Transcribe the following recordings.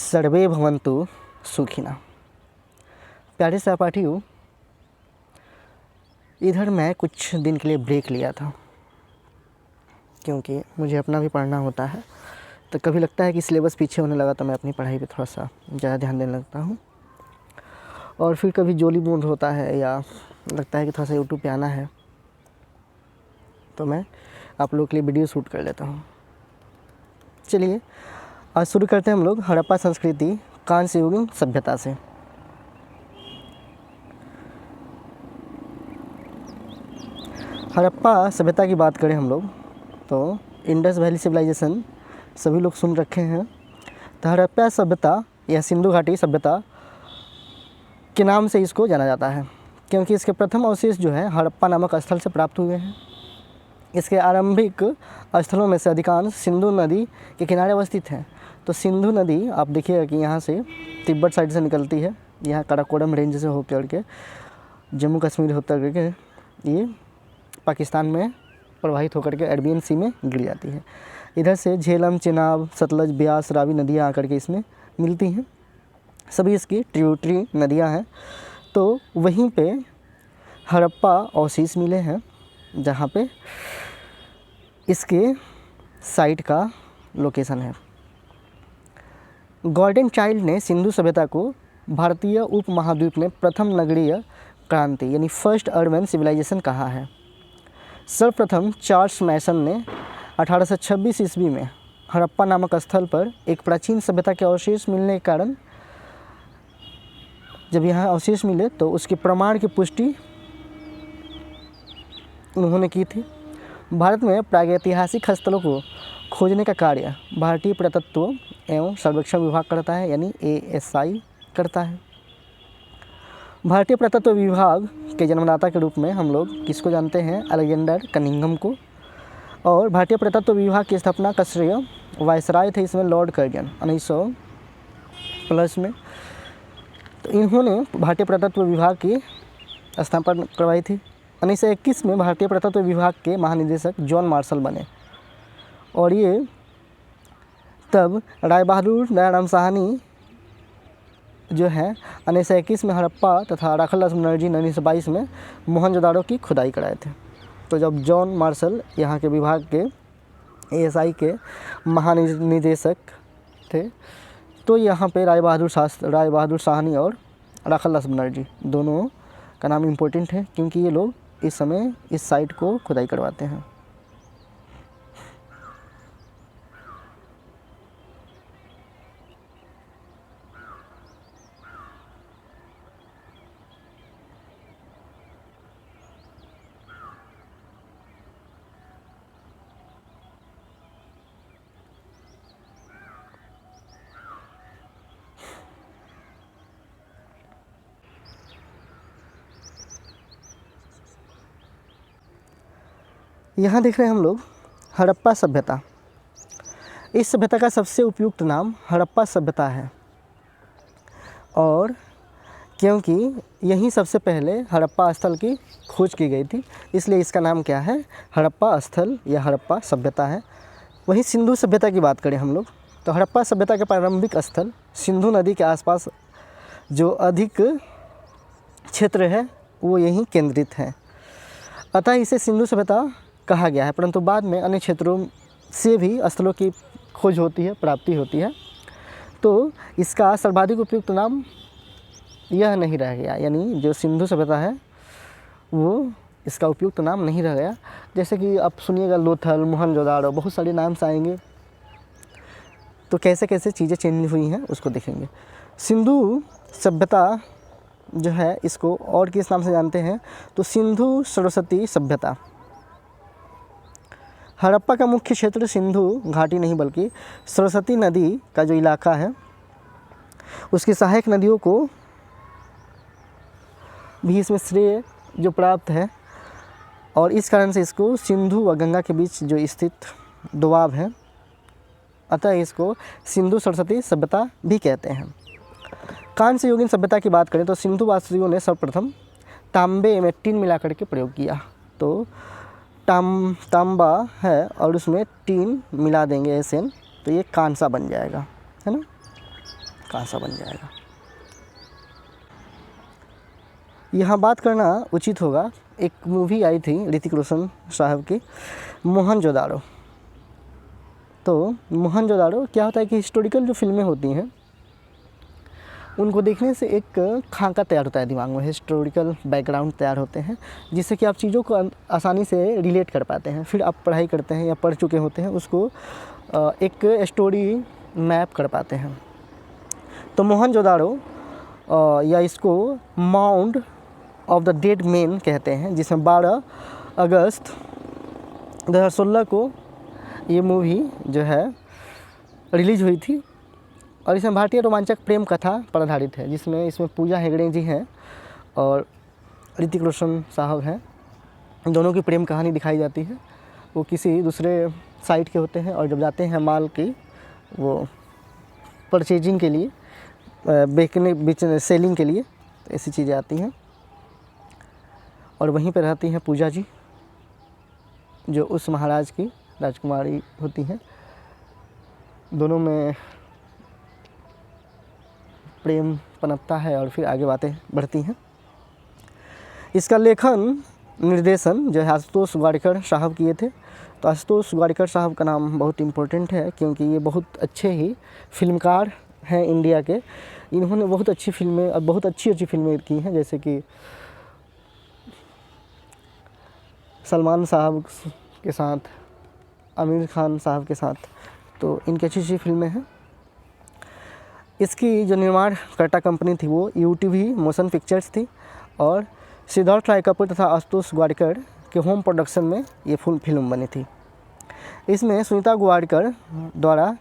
सर्वे भवन्तु सुखिनः। प्यारे सहपाठियों, इधर मैं कुछ दिन के लिए ब्रेक लिया था क्योंकि मुझे अपना भी पढ़ना होता है। तो कभी लगता है कि सिलेबस पीछे होने लगा तो मैं अपनी पढ़ाई पे थोड़ा सा ज़्यादा ध्यान देने लगता हूँ, और फिर कभी जोली मूड होता है या लगता है कि थोड़ा सा यूट्यूब पे आना है तो मैं आप लोगों के लिए वीडियो शूट कर लेता हूँ। चलिए आज शुरू करते हैं हम लोग हड़प्पा संस्कृति कांस्य युगीन सभ्यता से। हड़प्पा सभ्यता की बात करें हम लोग तो इंडस वैली सिविलाइजेशन सभी लोग सुन रखे हैं। तो हड़प्पा सभ्यता या सिंधु घाटी सभ्यता के नाम से इसको जाना जाता है क्योंकि इसके प्रथम अवशेष जो है हड़प्पा नामक स्थल से प्राप्त हुए हैं। इसके आरंभिक स्थलों में से अधिकांश सिंधु नदी के किनारे अवस्थित हैं। तो सिंधु नदी आप देखिएगा कि यहाँ से तिब्बत साइड से निकलती है, यहाँ काराकोरम रेंज से होकर के जम्मू कश्मीर होकर के ये पाकिस्तान में प्रवाहित होकर के अरबियन सी में गिर जाती है। इधर से झेलम, चेनाब, सतलज, ब्यास, रावी नदियाँ आकर के इसमें मिलती हैं। सभी इसकी ट्रिब्यूटरी नदियाँ हैं। तो वहीं पे हड़प्पा अवशेष मिले हैं जहाँ पे इसके साइट का लोकेशन है। गॉर्डन चाइल्ड ने सिंधु सभ्यता को भारतीय उपमहाद्वीप में प्रथम नगरीय क्रांति यानी फर्स्ट अर्बन सिविलाइजेशन कहा है। सर्वप्रथम चार्ल्स मैसन ने 1826 ईस्वी में हड़प्पा नामक स्थल पर एक प्राचीन सभ्यता के अवशेष मिलने के कारण जब यहाँ अवशेष मिले तो उसके प्रमाण की पुष्टि उन्होंने की थी। भारत में प्रागैतिहासिक स्थलों को खोजने का कार्य भारतीय पुरातत्व एवं सर्वेक्षण विभाग करता है, यानी ASI करता है। भारतीय पुरातत्व विभाग के जन्मदाता के रूप में हम लोग किसको जानते हैं? अलेक्जेंडर कनिंघम को। और भारतीय पुरातत्व विभाग की स्थापना का श्रेय वायसराय थे इसमें लॉर्ड कर्जन 1900+ में। तो इन्होंने भारतीय पुरातत्व विभाग की स्थापना करवाई थी। 1921 में भारतीय पुरातत्व विभाग के महानिदेशक जॉन मार्शल बने, और ये तब राय बहादुर दयाराम साहनी जो है 1921 में हड़प्पा तथा राखालदास बनर्जी ने 1922 में मोहनजोदाड़ो की खुदाई कराए थे। तो जब जॉन मार्शल यहाँ के विभाग के ASI के महानिदेशक थे तो यहाँ पे राय बहादुर साहनी और राखालदास बनर्जी दोनों का नाम इम्पोर्टेंट है क्योंकि ये लोग इस समय इस साइट को खुदाई करवाते हैं। यहाँ देख रहे हैं हम लोग हड़प्पा सभ्यता। इस सभ्यता का सबसे उपयुक्त नाम हड़प्पा सभ्यता है, और क्योंकि यहीं सबसे पहले हड़प्पा स्थल की खोज की गई थी इसलिए इसका नाम क्या है? हड़प्पा स्थल या हड़प्पा सभ्यता है। वहीं सिंधु सभ्यता की बात करें हम लोग तो हड़प्पा सभ्यता के प्रारंभिक स्थल सिंधु नदी के आसपास जो अधिक क्षेत्र है वो यहीं केंद्रित है, अतः इसे सिंधु सभ्यता कहा गया है। परंतु बाद में अन्य क्षेत्रों से भी स्थलों की खोज होती है, प्राप्ति होती है, तो इसका सर्वाधिक उपयुक्त नाम यह नहीं रह गया, यानी जो सिंधु सभ्यता है वो इसका उपयुक्त नाम नहीं रह गया। जैसे कि आप सुनिएगा लोथल, मोहनजोदाड़ो, बहुत सारे नाम से आएंगे, तो कैसे कैसे चीज़ें चेंज हुई हैं उसको देखेंगे। सिंधु सभ्यता जो है इसको और किस नाम से जानते हैं? तो सिंधु सरस्वती सभ्यता। हड़प्पा का मुख्य क्षेत्र सिंधु घाटी नहीं बल्कि सरस्वती नदी का जो इलाका है उसकी सहायक नदियों को भी इसमें श्रेय जो प्राप्त है, और इस कारण से इसको सिंधु व गंगा के बीच जो स्थित दोआब है अतः इसको सिंधु सरस्वती सभ्यता भी कहते हैं। कांस्य युगीन सभ्यता की बात करें तो सिंधु वासियों ने सर्वप्रथम तांबे में टिन मिलाकर के प्रयोग किया। तो तांबा है और उसमें टीन मिला देंगे SN तो ये कांसा बन जाएगा, है ना। कहाँ सा बन जाएगा। यहाँ बात करना उचित होगा, एक मूवी आई थी ऋतिक रोशन साहब की, मोहनजोदाड़ो। तो मोहनजोदाड़ो क्या होता है कि हिस्टोरिकल जो फिल्में होती हैं उनको देखने से एक खाका तैयार होता है दिमाग में, हिस्टोरिकल बैकग्राउंड तैयार होते हैं, जिससे कि आप चीज़ों को आसानी से रिलेट कर पाते हैं। फिर आप पढ़ाई करते हैं या पढ़ चुके होते हैं, उसको एक स्टोरी मैप कर पाते हैं। तो मोहनजोदाड़ो या इसको mound of the dead man कहते हैं, जिसमें 12 अगस्त 2016 को ये मूवी जो है रिलीज हुई थी। और इसमें भारतीय रोमांचक प्रेम कथा पर आधारित है, जिसमें इसमें पूजा हेगड़े जी हैं और ऋतिक रोशन साहब हैं। दोनों की प्रेम कहानी दिखाई जाती है। वो किसी दूसरे साइट के होते हैं और जब जाते हैं माल की वो परचेजिंग के लिए, बेचने सेलिंग के लिए, तो ऐसी चीज़ें आती हैं। और वहीं पर रहती हैं पूजा जी, जो उस महाराज की राजकुमारी होती हैं। दोनों में प्रेम पनपता है और फिर आगे बातें बढ़ती हैं। इसका लेखन निर्देशन जो है आशुतोष गोवारिकर साहब किए थे। तो आशुतोष गोवारिकर साहब का नाम बहुत इम्पोर्टेंट है, क्योंकि ये बहुत अच्छे ही फिल्मकार हैं इंडिया के। इन्होंने बहुत अच्छी फिल्में और बहुत अच्छी फिल्में की हैं, जैसे कि सलमान साहब के साथ, आमिर खान साहब के साथ, तो इनकी अच्छी फिल्में हैं। इसकी जो निर्माण करता कंपनी थी वो यूटीवी मोशन पिक्चर्स थी, और सिद्धार्थ राय कपूर तथा आशुतोष गोवारिकर के होम प्रोडक्शन में ये फुल फिल्म बनी थी। इसमें सुनीता गोवारिकर द्वारा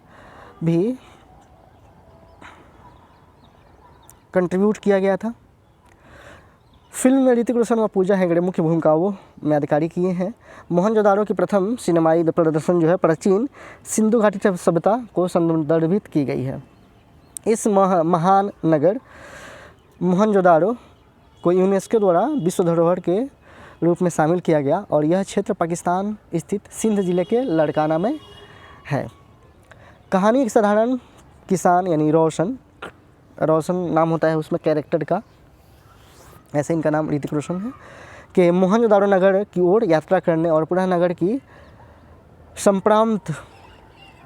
भी कंट्रीब्यूट किया गया था। फिल्म में ऋतिक रोशन व पूजा हेगड़े मुख्य भूमिकाओं में अधिकारी किए हैं। मोहनजोदाड़ो की प्रथम सिनेमाई प्रदर्शन जो है प्राचीन सिंधु घाटी सभ्यता को संदर्भित की गई है। इस महान नगर मोहनजोदाड़ो को यूनेस्को द्वारा विश्व धरोहर के रूप में शामिल किया गया, और यह क्षेत्र पाकिस्तान स्थित सिंध जिले के लड़काना में है। कहानी एक साधारण किसान यानी रोशन नाम होता है उसमें कैरेक्टर का, ऐसे इनका नाम ऋतिक रोशन है, कि मोहनजोदाड़ो नगर की ओर यात्रा करने और पुनः नगर की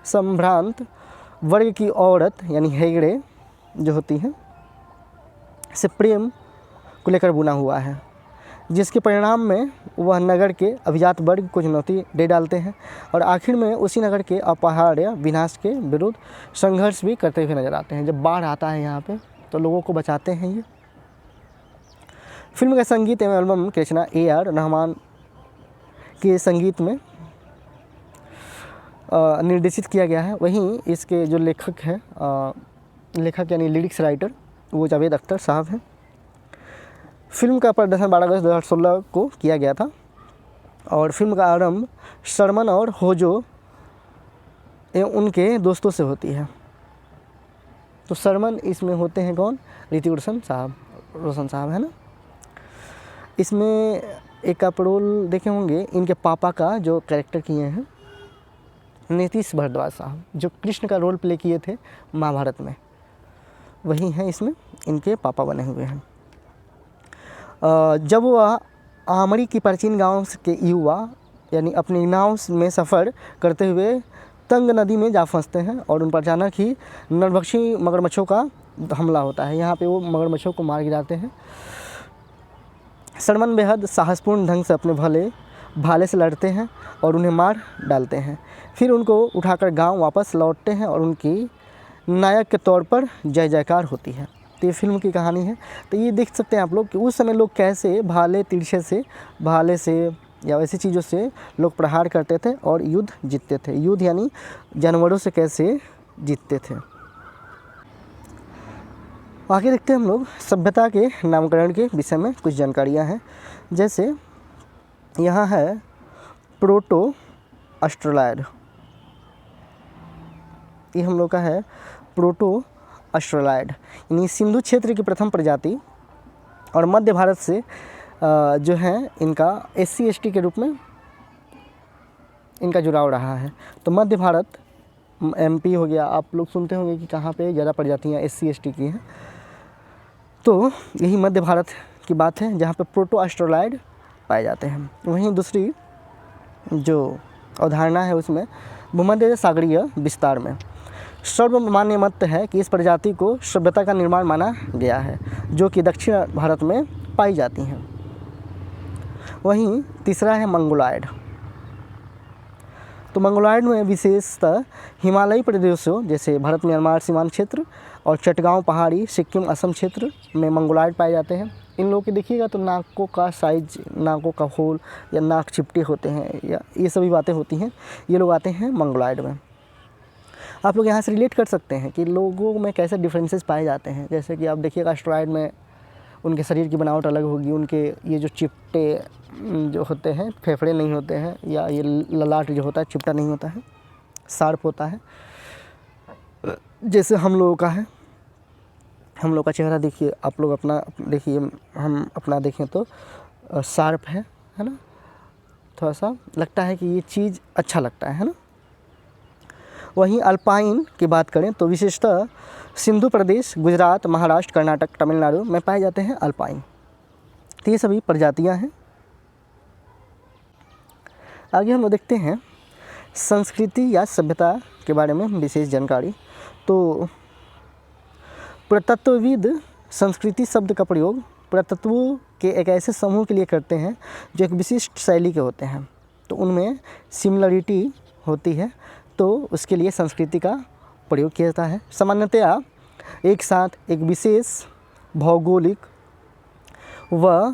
संभ्रांत वर्ग की औरत यानी हेगड़े जो होती हैं से प्रेम को लेकर बुना हुआ है, जिसके परिणाम में वह नगर के अभिजात वर्ग को चुनौती दे डालते हैं और आखिर में उसी नगर के अपहार्य विनाश के विरुद्ध संघर्ष भी करते हुए नजर आते हैं। जब बाढ़ आता है यहाँ पे तो लोगों को बचाते हैं ये। फिल्म का संगीत एवं एल्बम की रचना AR रहमान के संगीत में निर्देशित किया गया है। वहीं इसके जो लेखक हैं, लेखक यानी लिरिक्स राइटर, वो जावेद अख्तर साहब हैं। फिल्म का प्रदर्शन 12 अगस्त 2016 को किया गया था, और फिल्म का आरंभ शर्मन और होजो एवं उनके दोस्तों से होती है। तो शर्मन इसमें होते हैं कौन? ऋतिक रोशन साहब है ना। इसमें एक आप रोल देखे होंगे, इनके पापा का जो कैरेक्टर किए हैं नीतीश भारद्वाज साहब, जो कृष्ण का रोल प्ले किए थे महाभारत में, वही हैं इसमें इनके पापा बने हुए हैं। जब वह आमरी की प्राचीन गांव के युवा यानी अपनी नाव में सफ़र करते हुए तंग नदी में जा फंसते हैं और उन पर अचानक ही नरभक्षी मगरमच्छों का हमला होता है। यहाँ पे वो मगरमच्छों को मार गिराते हैं। शर्मन बेहद साहसपूर्ण ढंग से अपने भाले से लड़ते हैं और उन्हें मार डालते हैं। फिर उनको उठाकर गांव वापस लौटते हैं और उनकी नायक के तौर पर जय जयकार होती है। तो ये फिल्म की कहानी है। तो ये देख सकते हैं आप लोग कि उस समय लोग कैसे भाले से या वैसी चीज़ों से लोग प्रहार करते थे और युद्ध जीतते थे। युद्ध यानी जानवरों से कैसे जीतते थे। आगे देखते हैं हम लोग सभ्यता के नामकरण के विषय में कुछ जानकारियाँ हैं। जैसे यहाँ है प्रोटो ऑस्ट्रेलॉयड, ये हम लोग का है प्रोटो ऑस्ट्रेलॉयड, यानी सिंधु क्षेत्र की प्रथम प्रजाति, और मध्य भारत से जो है इनका SC ST के रूप में इनका जुड़ाव रहा है। तो मध्य भारत MP हो गया, आप लोग सुनते होंगे कि कहाँ पे ज़्यादा प्रजातियाँ SC ST की हैं। तो यही मध्य भारत की बात है जहाँ पे प्रोटो एस्ट्रोलाइड पाए जाते हैं। वहीं दूसरी जो अवधारणा है उसमें भूमध्य सागरीय विस्तार में सर्वमान्य मत है कि इस प्रजाति को सभ्यता का निर्माण माना गया है जो कि दक्षिण भारत में पाई जाती हैं। वहीं तीसरा है मंगोलॉयड। तो मंगोलॉयड में विशेषतः हिमालयी प्रदेशों जैसे भारत म्यांमार सीमांत क्षेत्र और चटगांव पहाड़ी सिक्किम असम क्षेत्र में मंगोलॉयड पाए जाते हैं। इन लोगों की देखिएगा तो नाकों का साइज, नाकों का होल या नाक चिपटे होते हैं या ये सभी बातें होती हैं। ये लोग आते हैं मंगोलॉयड में। आप लोग यहाँ से रिलेट कर सकते हैं कि लोगों में कैसे डिफरेंसेस पाए जाते हैं। जैसे कि आप देखिएगा एस्ट्रॉयड में उनके शरीर की बनावट अलग होगी, उनके ये जो चिपटे जो होते हैं, फेफड़े नहीं होते हैं, या ये ललाट जो होता है चिपटा नहीं होता है, शार्प होता है, जैसे हम लोगों का है। हम लोग का चेहरा देखिए, आप लोग अपना देखिए, हम अपना देखें तो शार्प है ना, थोड़ा सा लगता है कि ये चीज़ अच्छा लगता है ना। वहीं अल्पाइन की बात करें तो विशेषतः सिंधु प्रदेश, गुजरात, महाराष्ट्र, कर्नाटक, तमिलनाडु में पाए जाते हैं अल्पाइन। तो ये सभी प्रजातियां हैं। आगे हम लोग देखते हैं संस्कृति या सभ्यता के बारे में विशेष जानकारी। तो पुरातत्वविद संस्कृति शब्द का प्रयोग पुरातत्वों के एक ऐसे समूह के लिए करते हैं जो एक विशिष्ट शैली के होते हैं, तो उनमें सिमिलरिटी होती है, तो उसके लिए संस्कृति का प्रयोग किया जाता है। सामान्यतया एक साथ एक विशेष भौगोलिक व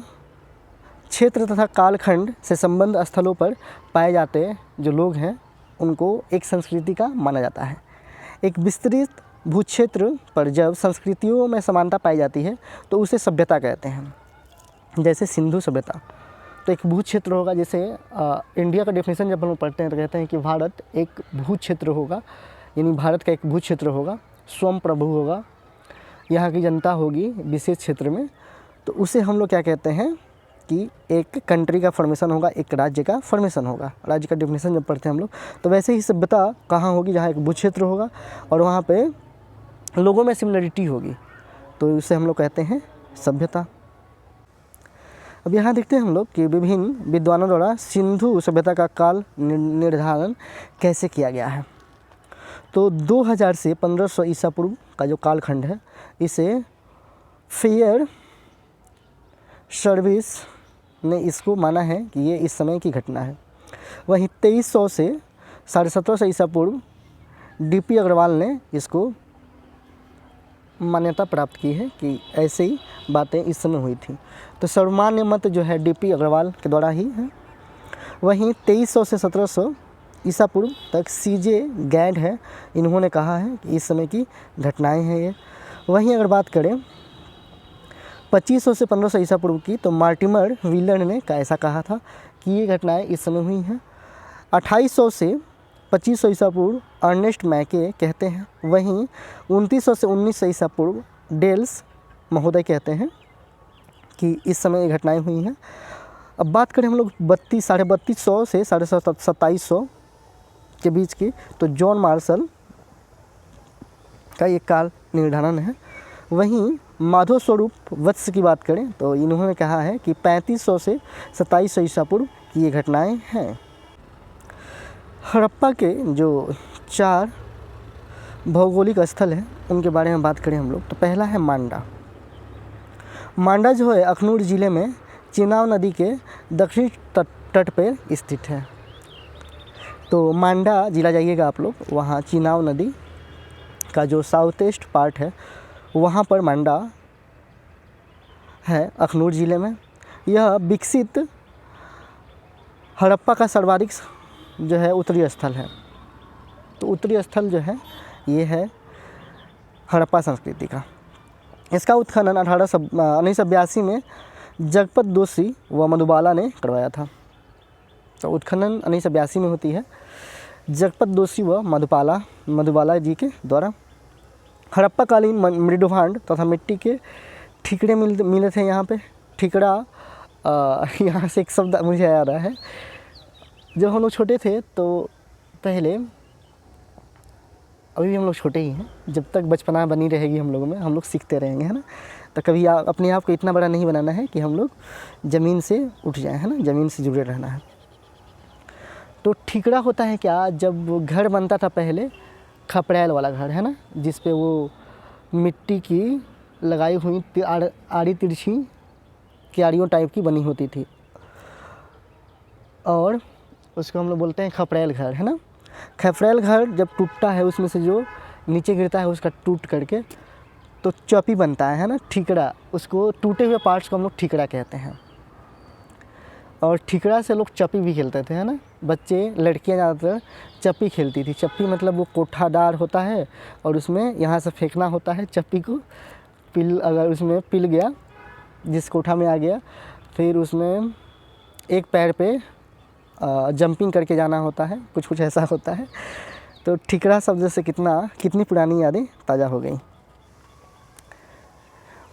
क्षेत्र तथा कालखंड से संबंध स्थलों पर पाए जाते जो लोग हैं उनको एक संस्कृति का माना जाता है। एक विस्तृत भूक्षेत्र पर जब संस्कृतियों में समानता पाई जाती है तो उसे सभ्यता कहते हैं। जैसे सिंधु सभ्यता, तो एक भूक्षेत्र होगा। जैसे इंडिया का डेफिनेशन जब हम लोग पढ़ते हैं तो कहते हैं कि भारत एक भूक्षेत्र होगा, यानी भारत का एक भूक्षेत्र होगा, स्वयं प्रभु होगा, यहाँ की जनता होगी विशेष क्षेत्र में, तो उसे हम लोग क्या कहते हैं कि एक कंट्री का फॉर्मेशन होगा, एक राज्य का फॉर्मेशन होगा। राज्य का डेफिनेशन जब पढ़ते हैं हम लोग, तो वैसे ही सभ्यता कहाँ होगी, जहाँ एक भूक्षेत्र होगा और वहाँ पे लोगों में सिमिलरिटी होगी, तो उसे हम लोग कहते हैं सभ्यता। अब यहाँ देखते हैं हम लोग कि विभिन्न विद्वानों द्वारा सिंधु सभ्यता का काल निर्धारण कैसे किया गया है। तो 2000 से 1500 ईसा पूर्व का जो कालखंड है, इसे फेयर सर्विस ने इसको माना है कि ये इस समय की घटना है। वहीं 2300 से 1750 ईसा पूर्व DP अग्रवाल ने इसको मान्यता प्राप्त की है कि ऐसे ही बातें इस समय हुई थी। तो सर्वमान्य मत जो है DP अग्रवाल के द्वारा ही है। वहीं 2300 से 1700 ईसा पूर्व तक CJ गैड है, इन्होंने कहा है कि इस समय की घटनाएं हैं ये। वहीं अगर बात करें 2500 से 1500 ईसा पूर्व की, तो मार्टिमर व्हीलर ने ऐसा कहा था कि ये घटनाएं इस समय हुई हैं। 2800 से 2500 ईसा पूर्व अर्नेस्ट मैके कहते हैं। वहीं 2900 से 1900 ईसा पूर्व डेल्स महोदय कहते हैं कि इस समय ये घटनाएं हुई हैं। अब बात करें हम लोग 3250 से 2750 के बीच की, तो जॉन मार्शल का ये काल निर्धारण है। वहीं माधव स्वरूप वत्स की बात करें तो इन्होंने कहा है कि 3500 से 2700 ईसा पूर्व की ये घटनाएं हैं। हड़प्पा के जो 4 भौगोलिक स्थल हैं उनके बारे में बात करें हम लोग, तो पहला है मांडा। मांडा जो है अखनूर ज़िले में चेनाब नदी के दक्षिणी तट पर स्थित है। तो मांडा जिला जाइएगा आप लोग, वहाँ चेनाब नदी का जो साउथ ईस्ट पार्ट है वहाँ पर मांडा है अखनूर ज़िले में। यह विकसित हड़प्पा का सर्वाधिक जो है उत्तरीय स्थल है। तो उत्तरीय स्थल जो है ये है हड़प्पा संस्कृति का। इसका उत्खनन 1982 में जगपत दोषी व मधुबाला ने करवाया था। तो उत्खनन 1982 में होती है जगपत दोषी व मधुबाला जी के द्वारा। हड़प्पा कालीन मृदुभांड तथा मिट्टी के ठिकड़े मिले थे यहाँ पे। ठिकड़ा यहाँ से एक शब्द मुझे याद आ रहा है, जब हम लोग छोटे थे तो पहले अभी भी हम लोग छोटे ही हैं, जब तक बचपना बनी रहेगी हम लोगों में, हम लोग सीखते रहेंगे, है ना। तो कभी अपने आप को इतना बड़ा नहीं बनाना है कि हम लोग ज़मीन से उठ जाएं, है ना, ज़मीन से जुड़े रहना है। तो ठीकरा होता है क्या, जब घर बनता था पहले खपड़ैल वाला घर, है ना, जिस पे वो मिट्टी की लगाई हुई आड़ी तिरछी क्यारियों टाइप की बनी होती थी, और उसको हम लोग बोलते हैं खपड़ैल घर, है ना। खपड़ैल घर जब टूटता है, उसमें से जो नीचे गिरता है उसका टूट करके तो चौपी बनता है ना, ठीकरा। उसको टूटे हुए पार्ट्स को हम लोग ठीकरा कहते हैं। और ठीकरा से लोग चप्पी भी खेलते थे, है ना। बच्चे, लड़कियां ज़्यादातर चप्पी खेलती थी। चप्पी मतलब वो कोठादार होता है और उसमें यहाँ से फेंकना होता है चप्पी को। पिल अगर उसमें पिल गया, जिस कोठा में आ गया, फिर उसमें एक पैर पे जंपिंग करके जाना होता है, कुछ कुछ ऐसा होता है। तो ठीकरा शब्द से कितनी पुरानी यादें ताज़ा हो गई।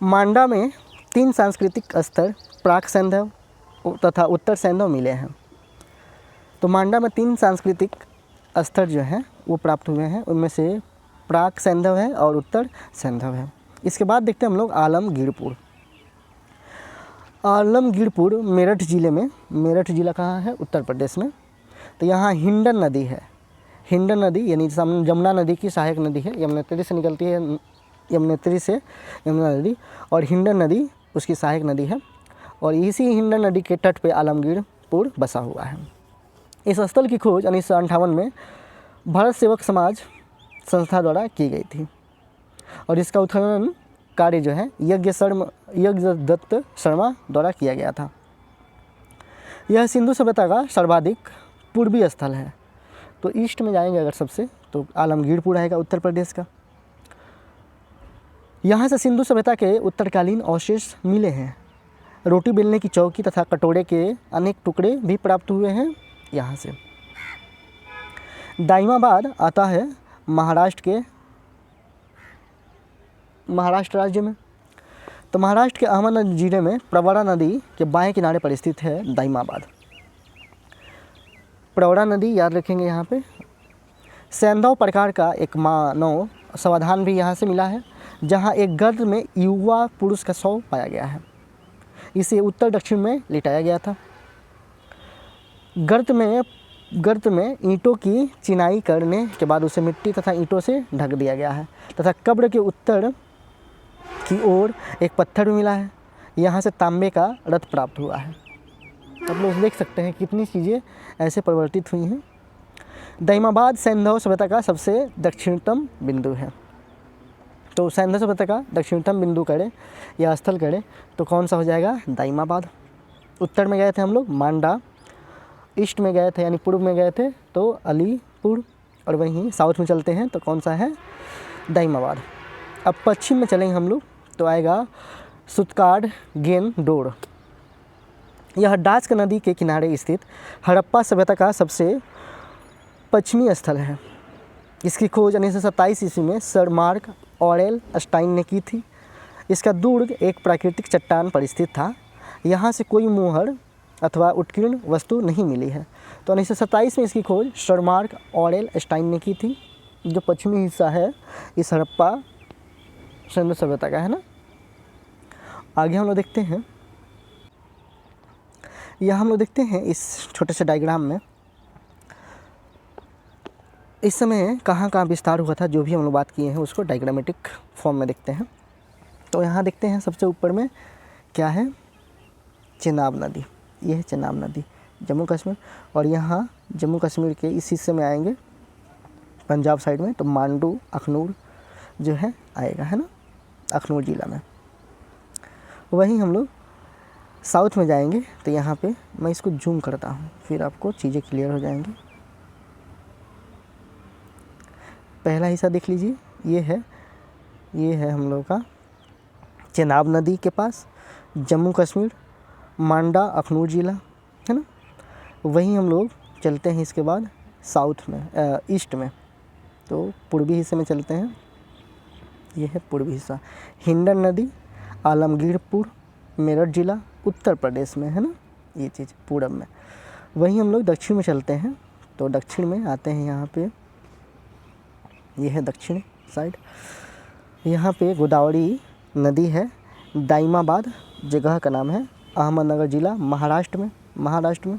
मांडा में 3 सांस्कृतिक स्तर प्राक सैंधव तथा उत्तर सैंधव मिले हैं। तो मांडा में 3 सांस्कृतिक स्तर जो हैं वो प्राप्त हुए हैं, उनमें से प्राक सैंधव है और उत्तर सैंधव है। इसके बाद देखते हैं हम लोग आलमगीरपुर। आलमगीरपुर मेरठ ज़िले में, मेरठ ज़िला कहाँ है, उत्तर प्रदेश में। तो यहाँ हिंडन नदी है। हिंडन नदी यानी जमुना नदी की सहायक नदी है, यमुनोत्री से निकलती है, यमुनोत्री से यमुना नदी, और हिंडन नदी उसकी सहायक नदी है। और इसी हिंडन नदी के तट पे आलमगीरपुर बसा हुआ है। इस स्थल की खोज 1958 में भारत सेवक समाज संस्था द्वारा की गई थी, और इसका उत्खनन कार्य जो है यज्ञदत्त शर्मा द्वारा किया गया था। यह सिंधु सभ्यता का सर्वाधिक पूर्वी स्थल है। तो ईस्ट में जाएंगे अगर सबसे, तो आलमगीरपुर आएगा उत्तर प्रदेश का। यहाँ से सिंधु सभ्यता के उत्तरकालीन अवशेष मिले हैं। रोटी बेलने की चौकी तथा कटोरे के अनेक टुकड़े भी प्राप्त हुए हैं यहाँ से। दाइमाबाद आता है महाराष्ट्र राज्य में। तो महाराष्ट्र के अहमदनगर जिले में प्रवरा नदी के बाएं किनारे पर स्थित है दाइमाबाद। प्रवरा नदी याद रखेंगे यहाँ पे। सैंधव प्रकार का एक मानव समाधान भी यहाँ से मिला है, जहाँ एक गर्त में युवा पुरुष का शव पाया गया है। इसे उत्तर दक्षिण में लिटाया गया था। गर्त में ईंटों की चिनाई करने के बाद उसे मिट्टी तथा ईंटों से ढक दिया गया है, तथा कब्र के उत्तर की ओर एक पत्थर भी मिला है। यहाँ से तांबे का रथ प्राप्त हुआ है। आप लोग देख सकते हैं कितनी चीज़ें ऐसे परिवर्तित हुई हैं। दाइमाबाद सैंधव सभ्यता का सबसे दक्षिणतम बिंदु है। तो सैंधव सभ्यता का दक्षिणतम बिंदु करें या स्थल करें तो कौन सा हो जाएगा, दाइमाबाद। उत्तर में गए थे हम लोग मांडा, ईस्ट में गए थे यानी पूर्व में गए थे तो अलीपुर, और वहीं साउथ में चलते हैं तो कौन सा है, दाइमाबाद। अब पश्चिम में चलेंगे हम लोग तो आएगा सुतकाड-गेनडोर। यह डाच्क नदी के किनारे स्थित हड़प्पा सभ्यता का सबसे पश्चिमी स्थल है। इसकी खोज 1927 ईस्वी में सर मार्क ऑरेल स्टाइन ने की थी। इसका दुर्ग एक प्राकृतिक चट्टान पर स्थित था। यहाँ से कोई मोहर अथवा उत्कीर्ण वस्तु नहीं मिली है। तो 1927 में इसकी खोज सर मार्क ऑरेल स्टाइन ने की थी। जो पश्चिमी हिस्सा है इस हड़प्पा सैंधव सभ्यता का, है ना। आगे हम लोग देखते हैं, यह हम लोग देखते हैं इस छोटे से डायग्राम में इस समय कहाँ कहाँ विस्तार हुआ था, जो भी हम लोग बात किए हैं उसको डायग्रामेटिक फॉर्म में देखते हैं। तो यहाँ देखते हैं सबसे ऊपर में क्या है, चेनाब नदी। ये है चेनाब नदी, जम्मू कश्मीर। और यहाँ जम्मू कश्मीर के इस हिस्से में आएंगे पंजाब साइड में, तो मांडू अखनूर जो है आएगा, है ना, अखनूर ज़िला में। वहीं हम लोग साउथ में जाएंगे तो यहाँ पे मैं इसको जूम करता हूँ, फिर आपको चीज़ें क्लियर हो जाएंगी। पहला हिस्सा देख लीजिए, ये है हम लोग का चेनाब नदी के पास जम्मू कश्मीर, मांडा अखनूर ज़िला, है ना। वहीं हम लोग चलते हैं इसके बाद साउथ में, ईस्ट में, तो पूर्वी हिस्से में चलते हैं। ये है पूर्वी हिस्सा, हिंडन नदी, आलमगीरपुर, मेरठ ज़िला, उत्तर प्रदेश में, है ना, ये चीज़ पूरब में। वहीं हम लोग दक्षिण में चलते हैं, तो दक्षिण में आते हैं यहाँ पे ये है दक्षिण साइड। यहाँ पे गोदावरी नदी है। दाइमाबाद जगह का नाम है, अहमदनगर ज़िला, महाराष्ट्र में।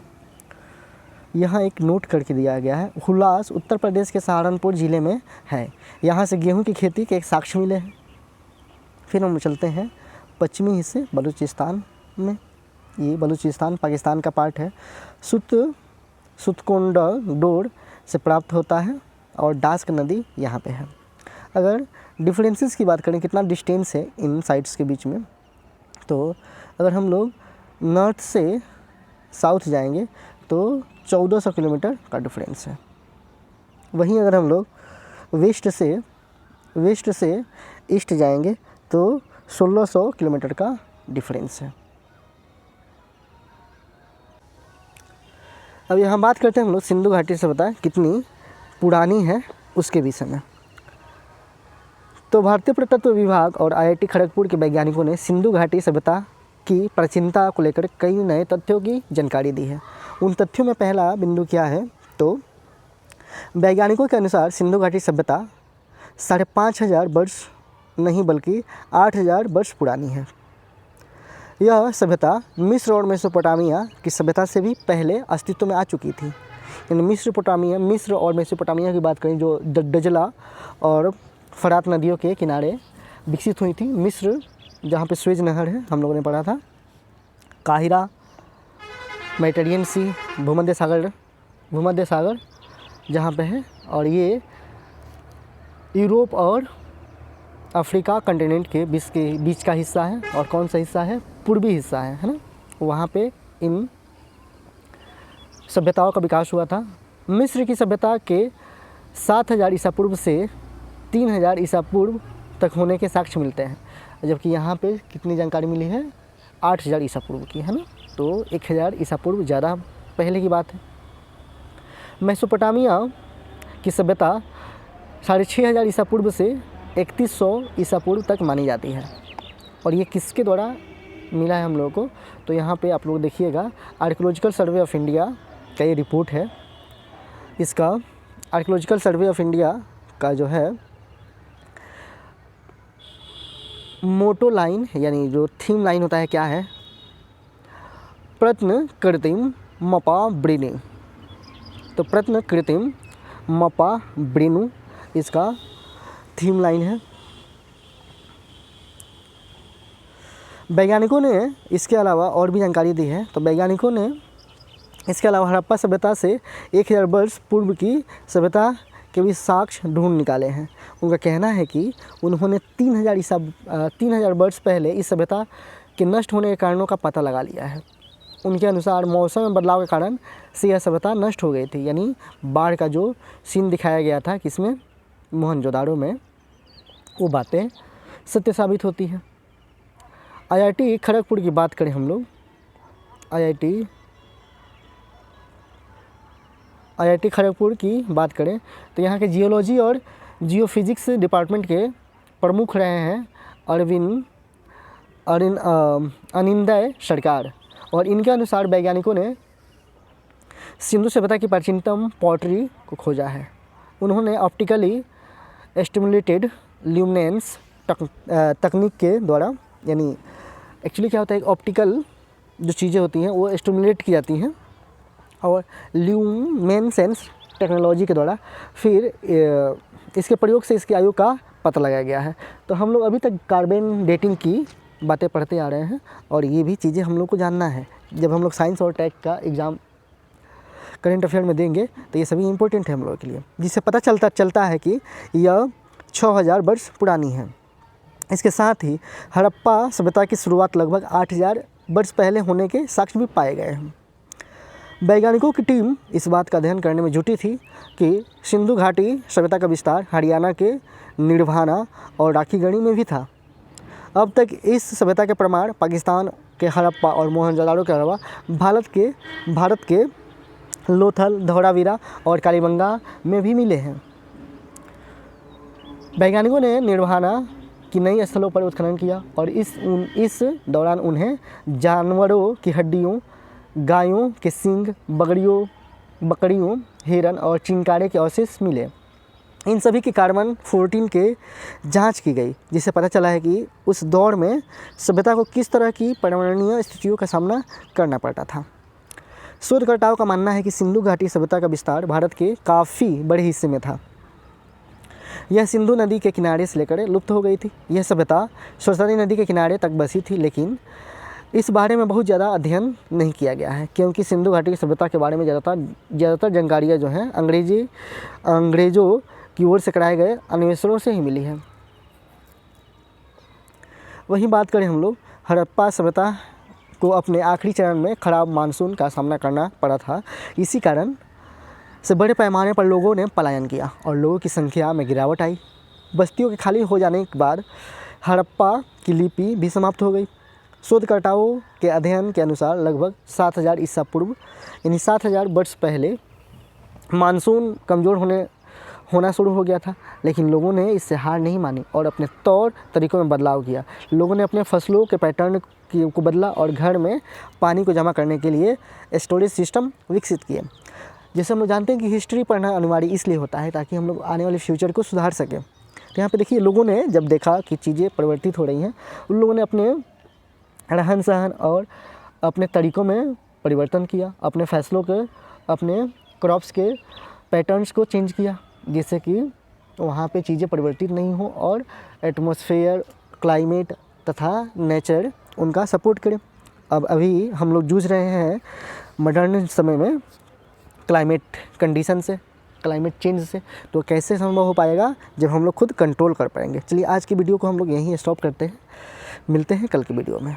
यहाँ एक नोट करके दिया गया है, हुलास उत्तर प्रदेश के सहारनपुर ज़िले में है। यहाँ से गेहूं की खेती के एक साक्ष्य मिले हैं। फिर हम चलते हैं पश्चिमी हिस्से बलूचिस्तान में। ये बलूचिस्तान पाकिस्तान का पार्ट है। सुतकोंडा डोर से प्राप्त होता है और डास्क नदी यहाँ पे है। अगर डिफरेंसेस की बात करें, कितना डिस्टेंस है इन साइट्स के बीच में, तो अगर हम लोग नॉर्थ से साउथ जाएंगे तो 1400 किलोमीटर का डिफरेंस है। वहीं अगर हम लोग वेस्ट से ईस्ट जाएंगे तो 1600 किलोमीटर का डिफरेंस है। अब यहाँ बात करते हैं हम लोग सिंधु घाटी सभ्यता कितनी पुरानी है उसके विषय में। तो भारतीय पुरातत्व विभाग और IIT खड़गपुर के वैज्ञानिकों ने सिंधु घाटी सभ्यता की प्राचीनता को लेकर कई नए तथ्यों की जानकारी दी है। उन तथ्यों में पहला बिंदु क्या है, तो वैज्ञानिकों के अनुसार सिंधु घाटी सभ्यता 5500 वर्ष नहीं बल्कि 8000 वर्ष पुरानी है। यह सभ्यता मिस्र और मेसोपोटामिया की सभ्यता से भी पहले अस्तित्व में आ चुकी थी। यानी मिस्र और मेसोपोटामिया की बात करें, जो डजला और फरात नदियों के किनारे विकसित हुई थी। मिस्र जहाँ पे स्वेज नहर है, हम लोगों ने पढ़ा था। काहिरा, मेडिटेरियन सी, भूमध्य सागर जहाँ पे है, और ये यूरोप और अफ्रीका कंटिनेंट के बीच का हिस्सा है। और कौन सा हिस्सा है, पूर्वी हिस्सा है ना। वहाँ पे इन सभ्यताओं का विकास हुआ था। मिस्र की सभ्यता के 7000 ईसा पूर्व से 3000 ईसा पूर्व तक होने के साक्ष्य मिलते हैं, जबकि यहाँ पे कितनी जानकारी मिली है, 8000 ईसा पूर्व की, है ना। तो 1000 ईसा पूर्व ज़्यादा पहले की बात है। मेसोपोटामिया की सभ्यता 6500 ईसा पूर्व से 3100 ईसा पूर्व तक मानी जाती है। और ये किसके द्वारा मिला है हम लोगों को, तो यहाँ पे आप लोग देखिएगा, आर्कियोलॉजिकल सर्वे ऑफ इंडिया का ये रिपोर्ट है। इसका आर्कियोलॉजिकल सर्वे ऑफ इंडिया का जो है मोटो लाइन, यानी जो थीम लाइन होता है, क्या है, प्रत्न कृत्रिम मपा ब्रिनी। तो प्रत्न कृत्रिम मपा ब्रिनु इसका थीम लाइन है। वैज्ञानिकों ने इसके अलावा और भी जानकारी दी है। तो वैज्ञानिकों ने इसके अलावा हड़प्पा सभ्यता से 1000 वर्ष पूर्व की सभ्यता के भी साक्ष्य ढूंढ निकाले हैं। उनका कहना है कि उन्होंने 3000 वर्ष पहले इस सभ्यता के नष्ट होने के कारणों का पता लगा लिया है। उनके अनुसार मौसम में बदलाव के कारण से यह सभ्यता नष्ट हो गई थी। यानी बाढ़ का जो सीन दिखाया गया था किसमें, मोहनजोदाड़ो में, वो बातें सत्य साबित होती हैं। IIT खड़गपुर की बात करें हम लोग, IIT खड़गपुर की बात करें तो यहाँ के जियोलॉजी और जियोफिजिक्स डिपार्टमेंट के प्रमुख रहे हैं अनिंदय सरकार। और इनके अनुसार वैज्ञानिकों ने सिंधु सभ्यता की प्राचीनतम पॉटरी को खोजा है। उन्होंने ऑप्टिकली स्टिमुलेटेड ल्यूमिनेंस तकनीक के द्वारा, यानी एक्चुअली क्या होता है, ऑप्टिकल जो चीज़ें होती हैं वो स्टिमुलेट की जाती हैं और ल्यूमिनेसेंस टेक्नोलॉजी के द्वारा फिर इसके प्रयोग से इसकी आयु का पता लगाया गया है। तो हम लोग अभी तक कार्बन डेटिंग की बातें पढ़ते आ रहे हैं और ये भी चीज़ें हम लोग को जानना है। जब हम लोग साइंस और टेक का एग्ज़ाम करंट अफेयर में देंगे तो ये सभी इम्पोर्टेंट है हम लोगों के लिए, जिससे पता चलता है कि यह 6000 वर्ष पुरानी है। इसके साथ ही हड़प्पा सभ्यता की शुरुआत लगभग 8000 वर्ष पहले होने के साक्ष्य भी पाए गए हैं। वैज्ञानिकों की टीम इस बात का अध्ययन करने में जुटी थी कि सिंधु घाटी सभ्यता का विस्तार हरियाणा के निर्भाना और राखीगढ़ी में भी था। अब तक इस सभ्यता के प्रमाण पाकिस्तान के हड़प्पा और मोहनजोदाड़ो के अलावा भारत के लोथल, धौलावीरा और कालीबंगा में भी मिले हैं। वैज्ञानिकों ने निर्भाना की नई स्थलों पर उत्खनन किया और इस दौरान उन्हें जानवरों की हड्डियों, गायों के सींग, बकरियों, हिरन और चिंकारे के अवशेष मिले। इन सभी के कार्बन 14 के जांच की गई, जिससे पता चला है कि उस दौर में सभ्यता को किस तरह की पर्यावरणीय स्थितियों का सामना करना पड़ता था। शोधकर्ताओं का मानना है कि सिंधु घाटी सभ्यता का विस्तार भारत के काफ़ी बड़े हिस्से में था। यह सिंधु नदी के किनारे से लेकर लुप्त हो गई थी। यह सभ्यता सरस्वती नदी के किनारे तक बसी थी, लेकिन इस बारे में बहुत ज़्यादा अध्ययन नहीं किया गया है, क्योंकि सिंधु घाटी की सभ्यता के बारे में ज़्यादातर जानकारियाँ जो हैं अंग्रेज़ों की ओर से कराए गए अन्वेषणों से ही मिली है। वहीं बात करें हम लोग, हड़प्पा सभ्यता को अपने आखिरी चरण में खराब मानसून का सामना करना पड़ा था। इसी कारण से बड़े पैमाने पर लोगों ने पलायन किया और लोगों की संख्या में गिरावट आई। बस्तियों के खाली हो जाने के बाद हड़प्पा की लिपि भी समाप्त हो गई। शोधकर्ताओं के अध्ययन के अनुसार लगभग 7000 ईसा पूर्व यानी 7000 वर्ष पहले मानसून कमज़ोर होना शुरू हो गया था, लेकिन लोगों ने इससे हार नहीं मानी और अपने तौर तरीक़ों में बदलाव किया। लोगों ने अपने फसलों के पैटर्न को बदला और घर में पानी को जमा करने के लिए स्टोरेज सिस्टम विकसित किए। जैसे हम लोग जानते हैं कि हिस्ट्री पढ़ना अनिवार्य इसलिए होता है ताकि हम लोग आने वाले फ्यूचर को सुधार सकें। तो यहाँ पे देखिए, लोगों ने जब देखा कि चीज़ें परिवर्तित हो रही हैं, उन लोगों ने अपने रहन सहन और अपने तरीक़ों में परिवर्तन किया, अपने फैसलों के, अपने क्रॉप्स के पैटर्न्स को चेंज किया, जिससे कि वहाँ पे चीज़ें परिवर्तित नहीं हो और एटमॉस्फेयर, क्लाइमेट तथा नेचर उनका सपोर्ट करे। अब अभी हम लोग जूझ रहे हैं मॉडर्न समय में क्लाइमेट कंडीशन से, क्लाइमेट चेंज से। तो कैसे संभव हो पाएगा जब हम लोग खुद कंट्रोल कर पाएंगे। चलिए आज की वीडियो को हम लोग यहीं स्टॉप करते हैं, मिलते हैं कल की वीडियो में।